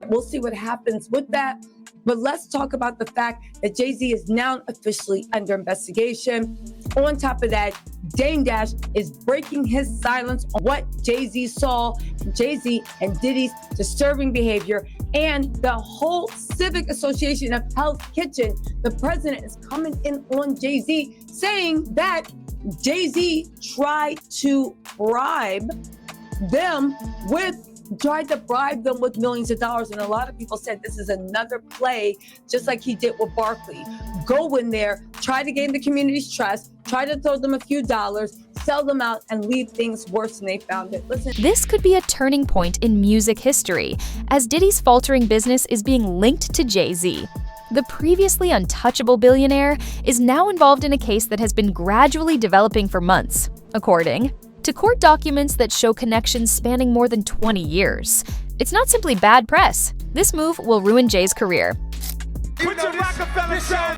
We'll see what happens with that. But let's talk about the fact that Jay-Z is now officially under investigation. On top of that, Dame Dash is breaking his silence on what Jay-Z saw, Jay-Z and Diddy's disturbing behavior, and the whole Civic Association of Hell's Kitchen. The president is coming in on Jay-Z, saying that Jay-Z tried to bribe them with millions of dollars. And a lot of people said this is another play, just like he did with Barkley. Go in there, try to gain the community's trust, try to throw them a few dollars, sell them out, and leave things worse than they found it. Listen. This could be a turning point in music history, as Diddy's faltering business is being linked to Jay-Z. The previously untouchable billionaire is now involved in a case that has been gradually developing for months, according to court documents that show connections spanning more than 20 years. It's not simply bad press. This move will ruin Jay's career. Put your Rockefeller show.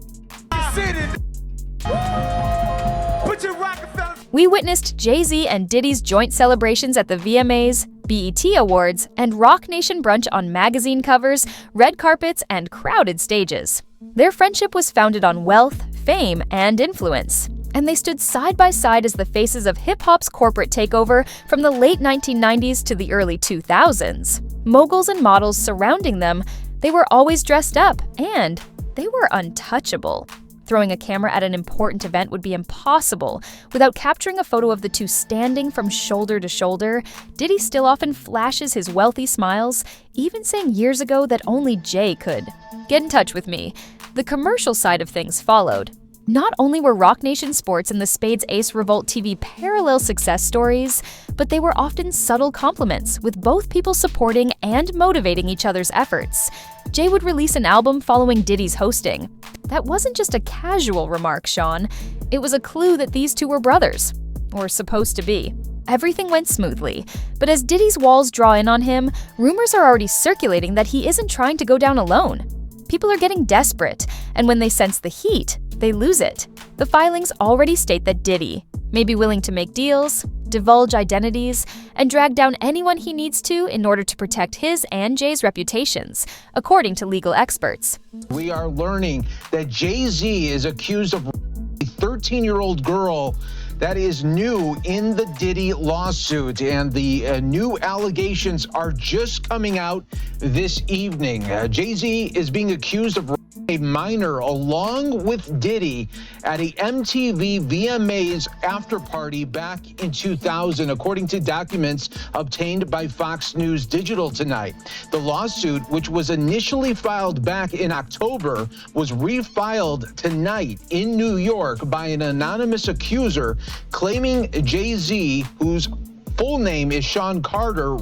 Put your Rockefeller. We witnessed Jay-Z and Diddy's joint celebrations at the VMAs, BET Awards, and Rock Nation brunch on magazine covers, red carpets, and crowded stages. Their friendship was founded on wealth, fame, and influence, and they stood side by side as the faces of hip-hop's corporate takeover from the late 1990s to the early 2000s. Moguls and models surrounding them, they were always dressed up, and they were untouchable. Throwing a camera at an important event would be impossible without capturing a photo of the two standing from shoulder to shoulder. Diddy still often flashes his wealthy smiles, even saying years ago that only Jay could. Get in touch with me. The commercial side of things followed. Not only were Rock Nation Sports and the Spades Ace Revolt TV parallel success stories, but they were often subtle compliments, with both people supporting and motivating each other's efforts. Jay would release an album following Diddy's hosting. That wasn't just a casual remark, Sean. It was a clue that these two were brothers, or supposed to be. Everything went smoothly, but as Diddy's walls draw in on him, rumors are already circulating that he isn't trying to go down alone. People are getting desperate, and when they sense the heat, they lose it. The filings already state that Diddy may be willing to make deals, divulge identities, and drag down anyone he needs to in order to protect his and Jay's reputations, according to legal experts. We are learning that Jay-Z is accused of a 13-year-old girl. That is new in the Diddy lawsuit, and the new allegations are just coming out this evening. Jay-Z is being accused of a minor along with Diddy at a MTV VMAs after party back in 2000, according to documents obtained by Fox News Digital tonight. The lawsuit, which was initially filed back in October, was refiled tonight in New York by an anonymous accuser claiming Jay-Z, whose full name is Sean Carter,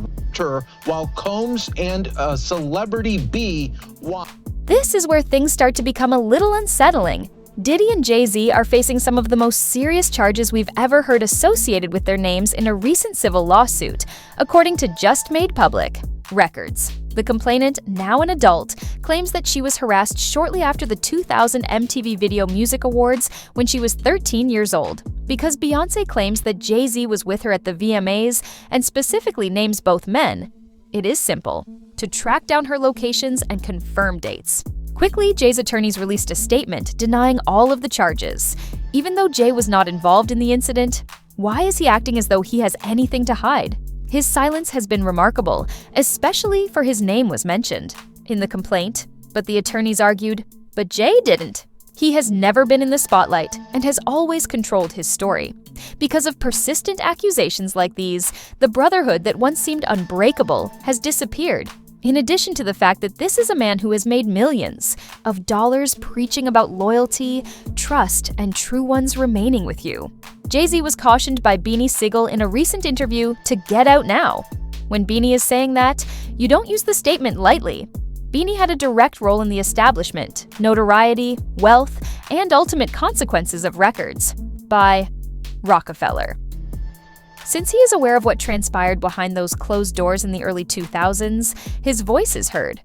while Combs and Celebrity B. This is where things start to become a little unsettling. Diddy and Jay-Z are facing some of the most serious charges we've ever heard associated with their names in a recent civil lawsuit, according to Just Made Public Records. The complainant, now an adult, claims that she was harassed shortly after the 2000 MTV Video Music Awards when she was 13 years old. Because Beyoncé claims that Jay-Z was with her at the VMAs and specifically names both men, it is simple to track down her locations and confirm dates. Quickly, Jay's attorneys released a statement denying all of the charges. Even though Jay was not involved in the incident, why is he acting as though he has anything to hide? His silence has been remarkable, especially for his name was mentioned in the complaint, but the attorneys argued, but Jay didn't. He has never been in the spotlight and has always controlled his story. Because of persistent accusations like these, the brotherhood that once seemed unbreakable has disappeared. In addition to the fact that this is a man who has made millions of dollars preaching about loyalty, trust, and true ones remaining with you. Jay-Z was cautioned by Beanie Sigel in a recent interview to get out now. When Beanie is saying that, you don't use the statement lightly. Beanie had a direct role in the establishment, notoriety, wealth, and ultimate consequences of records by Rockefeller. Since he is aware of what transpired behind those closed doors in the early 2000s, his voice is heard.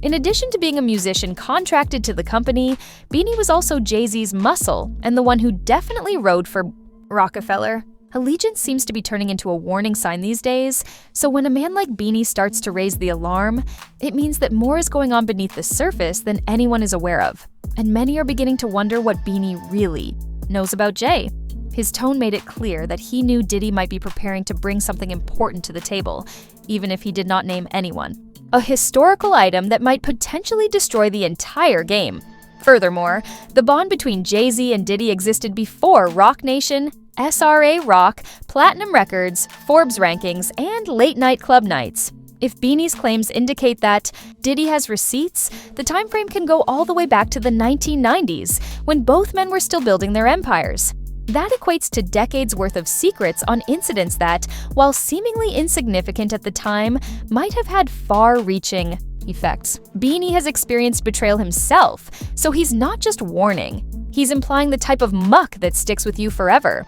In addition to being a musician contracted to the company, Beanie was also Jay-Z's muscle and the one who definitely rode for Rockefeller. Allegiance seems to be turning into a warning sign these days, so when a man like Beanie starts to raise the alarm, it means that more is going on beneath the surface than anyone is aware of. And many are beginning to wonder what Beanie really knows about Jay. His tone made it clear that he knew Diddy might be preparing to bring something important to the table, even if he did not name anyone. A historical item that might potentially destroy the entire game. Furthermore, the bond between Jay-Z and Diddy existed before Roc Nation, SRA Rock, Platinum Records, Forbes rankings, and late-night club nights. If Beanie's claims indicate that Diddy has receipts, the time frame can go all the way back to the 1990s, when both men were still building their empires. That equates to decades worth of secrets on incidents that, while seemingly insignificant at the time, might have had far-reaching effects. Beanie has experienced betrayal himself, so he's not just warning. He's implying the type of muck that sticks with you forever.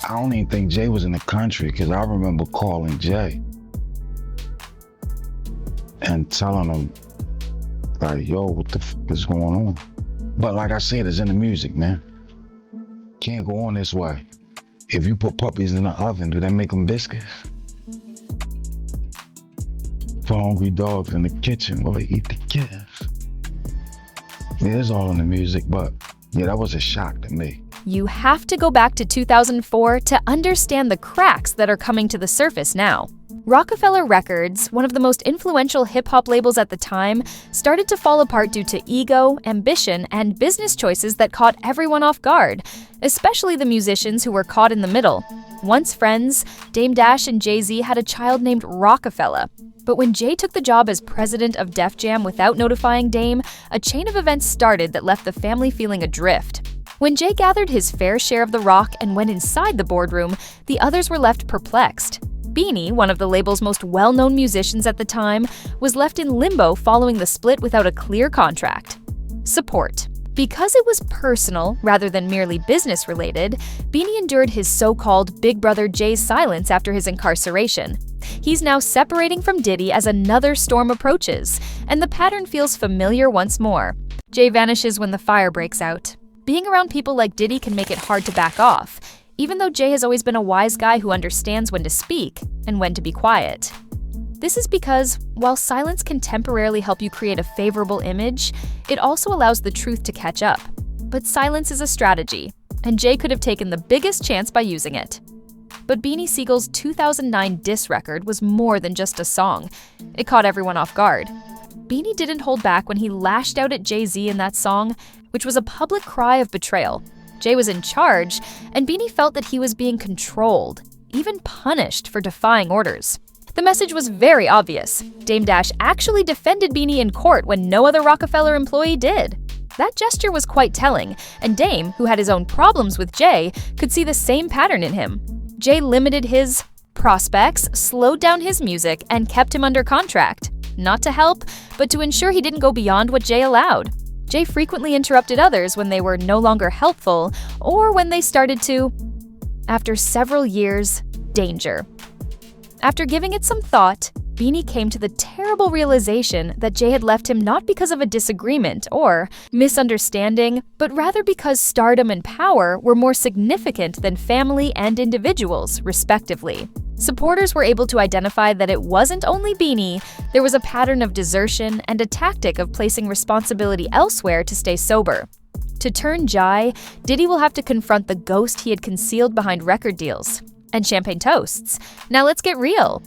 I don't even think Jay was in the country, because I remember calling Jay and telling him, like, yo, what the f is going on? But like I said, it's in the music, man. Can't go on this way. If you put puppies in the oven, do that make them biscuits? For hungry dogs in the kitchen, will they eat the kids? Yeah, it's all in the music, but yeah, that was a shock to me. You have to go back to 2004 to understand the cracks that are coming to the surface now. Rockefeller Records, one of the most influential hip-hop labels at the time, started to fall apart due to ego, ambition, and business choices that caught everyone off guard, especially the musicians who were caught in the middle. Once friends, Dame Dash and Jay-Z had a child named Rockefeller. But when Jay took the job as president of Def Jam without notifying Dame, a chain of events started that left the family feeling adrift. When Jay gathered his fair share of the rock and went inside the boardroom, the others were left perplexed. Beanie, one of the label's most well-known musicians at the time, was left in limbo following the split without a clear contract. Support. Because it was personal rather than merely business-related, Beanie endured his so-called Big Brother Jay's silence after his incarceration. He's now separating from Diddy as another storm approaches, and the pattern feels familiar once more. Jay vanishes when the fire breaks out. Being around people like Diddy can make it hard to back off, even though Jay has always been a wise guy who understands when to speak and when to be quiet. This is because, while silence can temporarily help you create a favorable image, it also allows the truth to catch up. But silence is a strategy, and Jay could have taken the biggest chance by using it. But Beanie Sigel's 2009 diss record was more than just a song. It caught everyone off guard. Beanie didn't hold back when he lashed out at Jay-Z in that song, which was a public cry of betrayal. Jay was in charge, and Beanie felt that he was being controlled, even punished for defying orders. The message was very obvious. Dame Dash actually defended Beanie in court when no other Rockefeller employee did. That gesture was quite telling, and Dame, who had his own problems with Jay, could see the same pattern in him. Jay limited his prospects, slowed down his music, and kept him under contract. Not to help, but to ensure he didn't go beyond what Jay allowed. Jay frequently interrupted others when they were no longer helpful or when they started to, after several years, danger. After giving it some thought, Beanie came to the terrible realization that Jay had left him not because of a disagreement or misunderstanding, but rather because stardom and power were more significant than family and individuals, respectively. Supporters were able to identify that it wasn't only Beanie, there was a pattern of desertion and a tactic of placing responsibility elsewhere to stay sober. To turn Jai, Diddy will have to confront the ghost he had concealed behind record deals and champagne toasts. Now let's get real.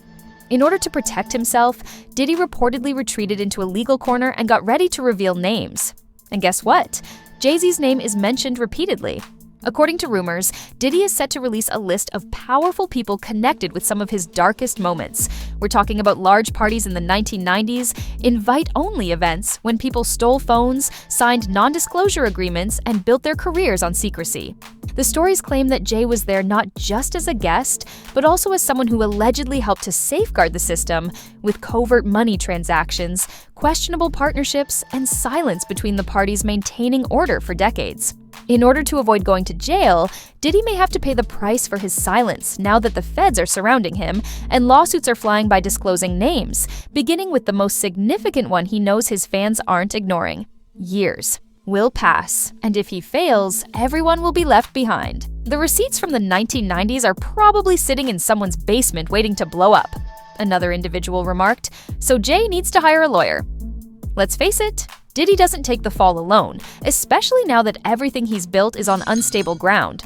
In order to protect himself, Diddy reportedly retreated into a legal corner and got ready to reveal names. And guess what? Jay-Z's name is mentioned repeatedly. According to rumors, Diddy is set to release a list of powerful people connected with some of his darkest moments. We're talking about large parties in the 1990s, invite-only events when people stole phones, signed non-disclosure agreements, and built their careers on secrecy. The stories claim that Jay was there not just as a guest, but also as someone who allegedly helped to safeguard the system with covert money transactions, questionable partnerships, and silence between the parties maintaining order for decades. In order to avoid going to jail, Diddy may have to pay the price for his silence now that the feds are surrounding him and lawsuits are flying by disclosing names, beginning with the most significant one he knows his fans aren't ignoring: years. will pass, and if he fails, everyone will be left behind. The receipts from the 1990s are probably sitting in someone's basement waiting to blow up, another individual remarked, so Jay needs to hire a lawyer. Let's face it, Diddy doesn't take the fall alone, especially now that everything he's built is on unstable ground.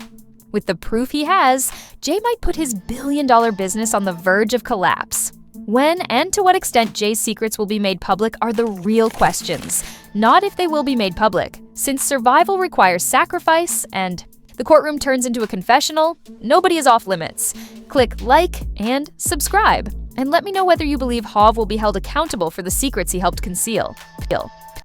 With the proof he has, Jay might put his billion-dollar business on the verge of collapse. When and to what extent Jay's secrets will be made public are the real questions, not if they will be made public. Since survival requires sacrifice and the courtroom turns into a confessional, nobody is off limits. Click like and subscribe, and let me know whether you believe Hov will be held accountable for the secrets he helped conceal.